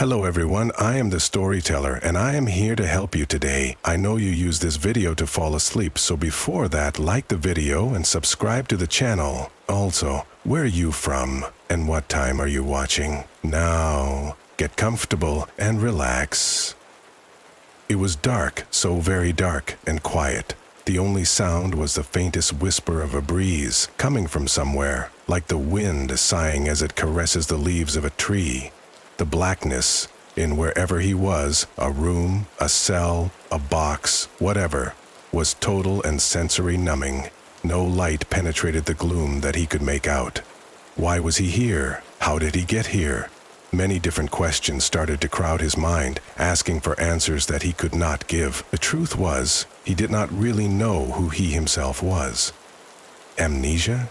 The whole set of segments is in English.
Hello everyone, I am the storyteller and I am here to help you today. I know you use this video to fall asleep, so before that, like the video and subscribe to the channel. Also, where are you from and what time are you watching? Now, get comfortable and relax. It was dark, so very dark and quiet. The only sound was the faintest whisper of a breeze coming from somewhere, like the wind sighing as it caresses the leaves of a tree. The blackness, in wherever he was, a room, a cell, a box, whatever, was total and sensory numbing. No light penetrated the gloom that he could make out. Why was he here? How did he get here? Many different questions started to crowd his mind, asking for answers that he could not give. The truth was, he did not really know who he himself was. Amnesia?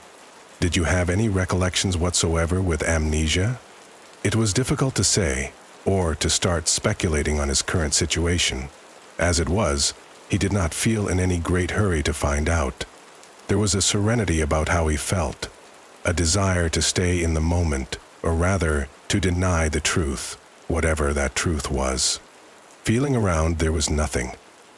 Did you have any recollections whatsoever with amnesia? It was difficult to say, or to start speculating on his current situation. As it was, he did not feel in any great hurry to find out. There was a serenity about how he felt, a desire to stay in the moment, or rather, to deny the truth, whatever that truth was. Feeling around, there was nothing.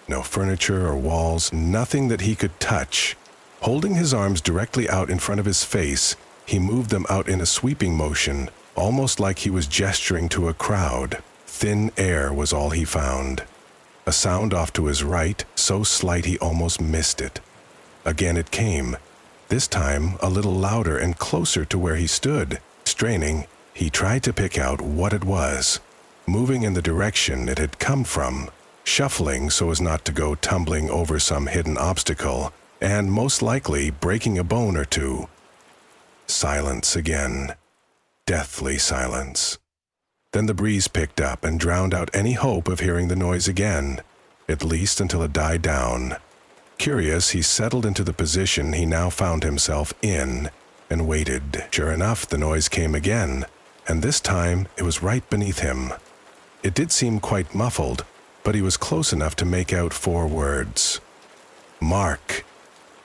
No furniture or walls, nothing that he could touch. Holding his arms directly out in front of his face, he moved them out in a sweeping motion, almost like he was gesturing to a crowd. Thin air was all he found. A sound off to his right, so slight he almost missed it. Again it came, this time a little louder and closer to where he stood. Straining, he tried to pick out what it was, moving in the direction it had come from, shuffling so as not to go tumbling over some hidden obstacle, and most likely breaking a bone or two. Silence again. Deathly silence. Then the breeze picked up and drowned out any hope of hearing the noise again, at least until it died down. Curious, he settled into the position he now found himself in and waited. Sure enough, the noise came again, and this time it was right beneath him. It did seem quite muffled, but he was close enough to make out 4 words. Mark,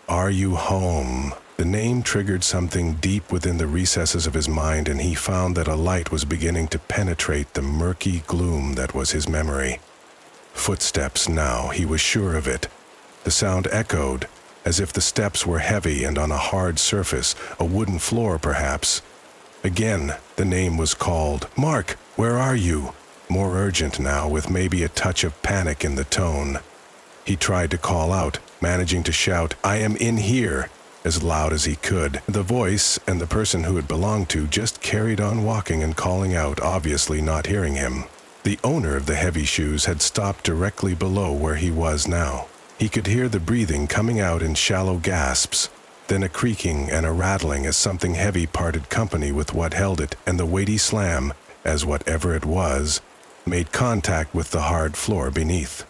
are you home? The name triggered something deep within the recesses of his mind, and he found that a light was beginning to penetrate the murky gloom that was his memory. Footsteps now, he was sure of it. The sound echoed, as if the steps were heavy and on a hard surface, a wooden floor perhaps. Again, the name was called. Mark, where are you? More urgent now, with maybe a touch of panic in the tone. He tried to call out, managing to shout, "I am in here," as loud as he could. The voice and the person who it belonged to just carried on walking and calling out, obviously not hearing him. The owner of the heavy shoes had stopped directly below where he was now. He could hear the breathing coming out in shallow gasps, then a creaking and a rattling as something heavy parted company with what held it, and the weighty slam, as whatever it was, made contact with the hard floor beneath.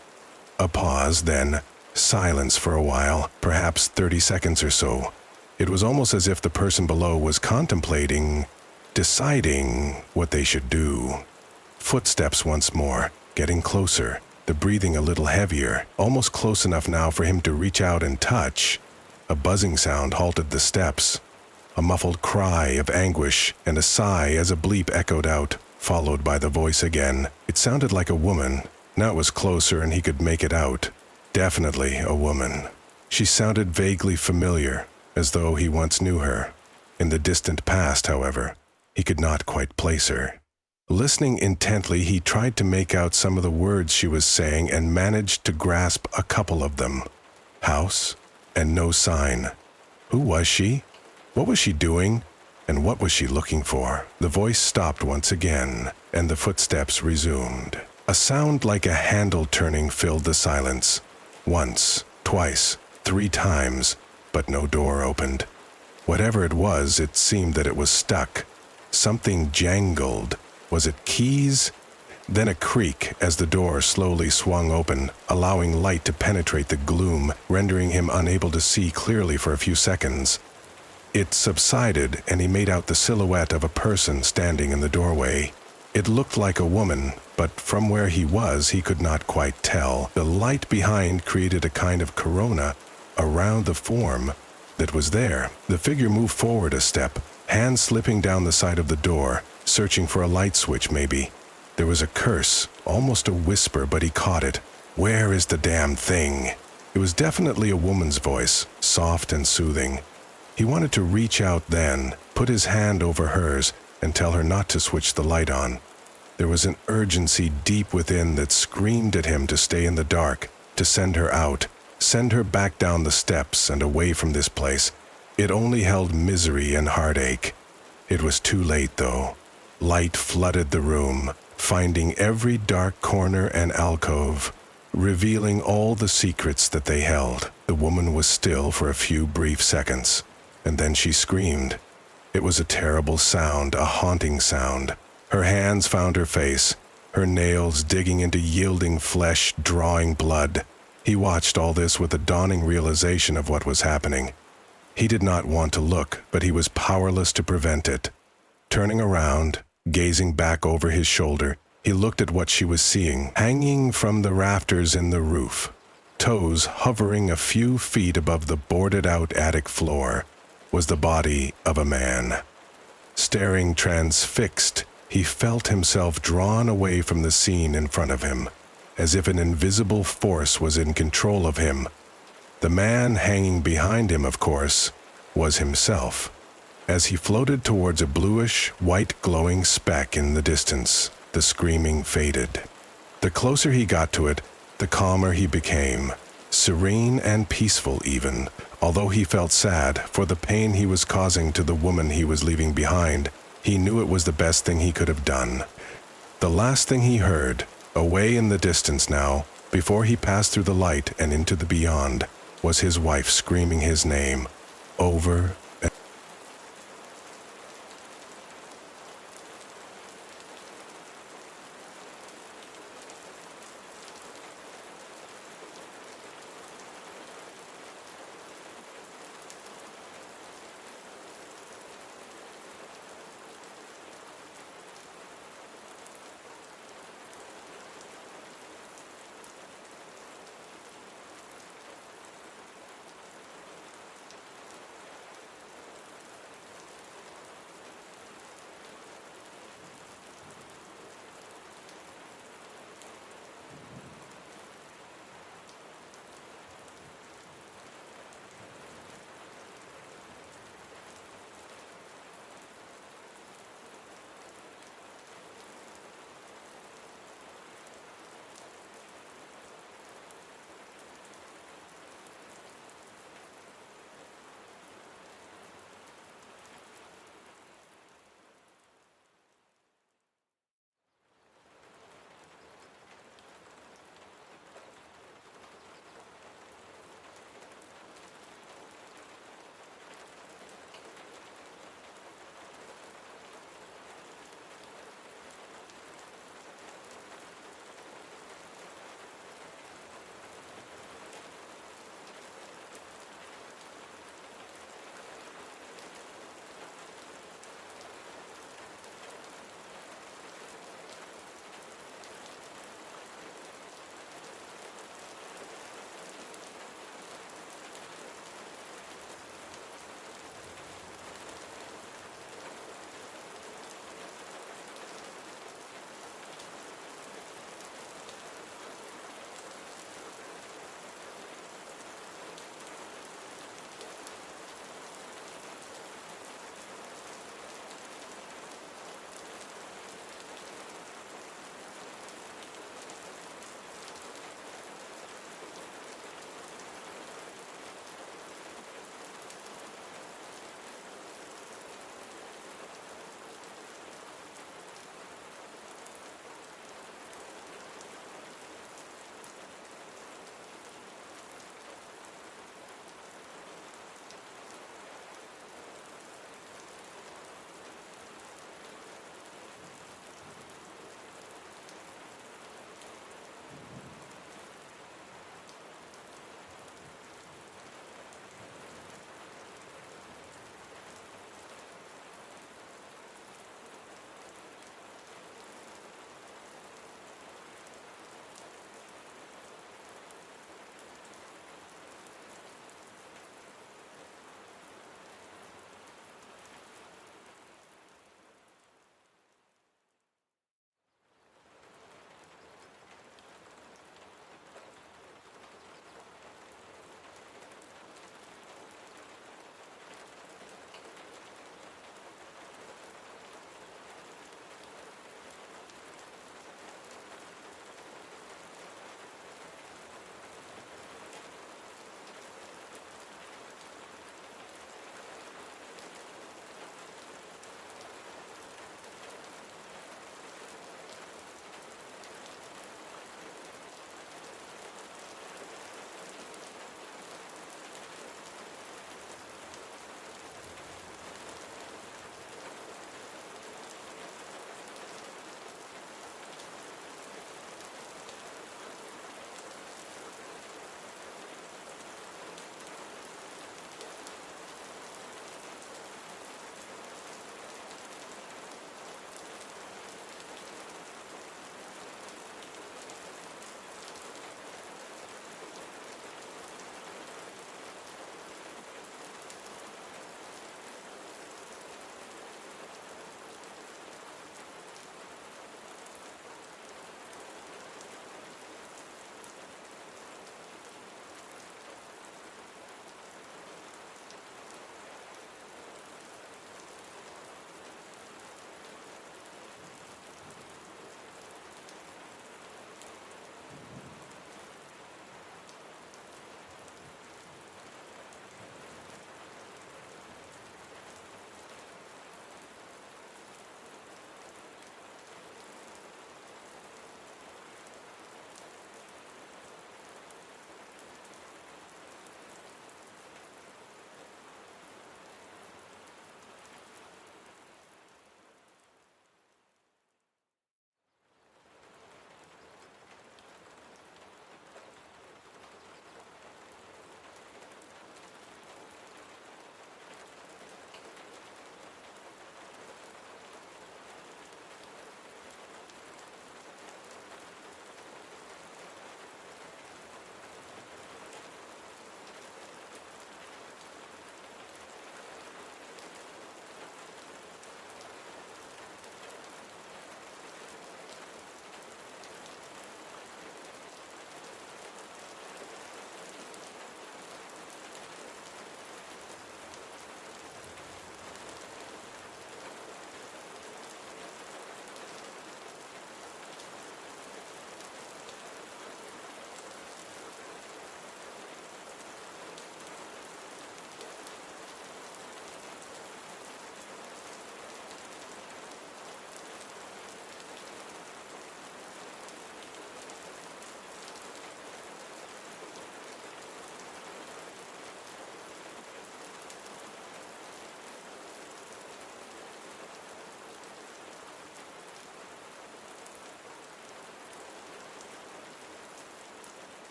A pause, then silence for a while, perhaps 30 seconds or so. It was almost as if the person below was contemplating, deciding what they should do. Footsteps once more, getting closer, the breathing a little heavier, almost close enough now for him to reach out and touch. A buzzing sound halted the steps. A muffled cry of anguish and a sigh as a bleep echoed out, followed by the voice again. It sounded like a woman. Now it was closer and he could make it out. Definitely a woman. She sounded vaguely familiar, as though he once knew her. In the distant past, however, he could not quite place her. Listening intently, he tried to make out some of the words she was saying and managed to grasp a couple of them. House, and no sign. Who was she? What was she doing? And what was she looking for? The voice stopped once again, and the footsteps resumed. A sound like a handle turning filled the silence. Once, twice, 3 times, but no door opened. Whatever it was, it seemed that it was stuck. Something jangled. Was it keys? Then a creak as the door slowly swung open, allowing light to penetrate the gloom, rendering him unable to see clearly for a few seconds. It subsided, and he made out the silhouette of a person standing in the doorway. It looked like a woman, but from where he was, he could not quite tell. The light behind created a kind of corona around the form that was there. The figure moved forward a step, hands slipping down the side of the door, searching for a light switch maybe. There was a curse, almost a whisper, but he caught it. "Where is the damn thing?" It was definitely a woman's voice, soft and soothing. He wanted to reach out then, put his hand over hers, and tell her not to switch the light on. There was an urgency deep within that screamed at him to stay in the dark, to send her out, send her back down the steps and away from this place. It only held misery and heartache. It was too late, though. Light flooded the room, finding every dark corner and alcove, revealing all the secrets that they held. The woman was still for a few brief seconds, and then she screamed. It was a terrible sound, a haunting sound. Her hands found her face, her nails digging into yielding flesh, drawing blood. He watched all this with a dawning realization of what was happening. He did not want to look, but he was powerless to prevent it. Turning around, gazing back over his shoulder, he looked at what she was seeing, hanging from the rafters in the roof, toes hovering a few feet above the boarded-out attic floor, was the body of a man. Staring transfixed, he felt himself drawn away from the scene in front of him, as if an invisible force was in control of him. The man hanging behind him, of course, was himself. As he floated towards a bluish, white glowing speck in the distance, the screaming faded. The closer he got to it, the calmer he became, serene and peaceful even, although he felt sad for the pain he was causing to the woman he was leaving behind. He knew it was the best thing he could have done. The last thing he heard, away in the distance now, before he passed through the light and into the beyond, was his wife screaming his name, over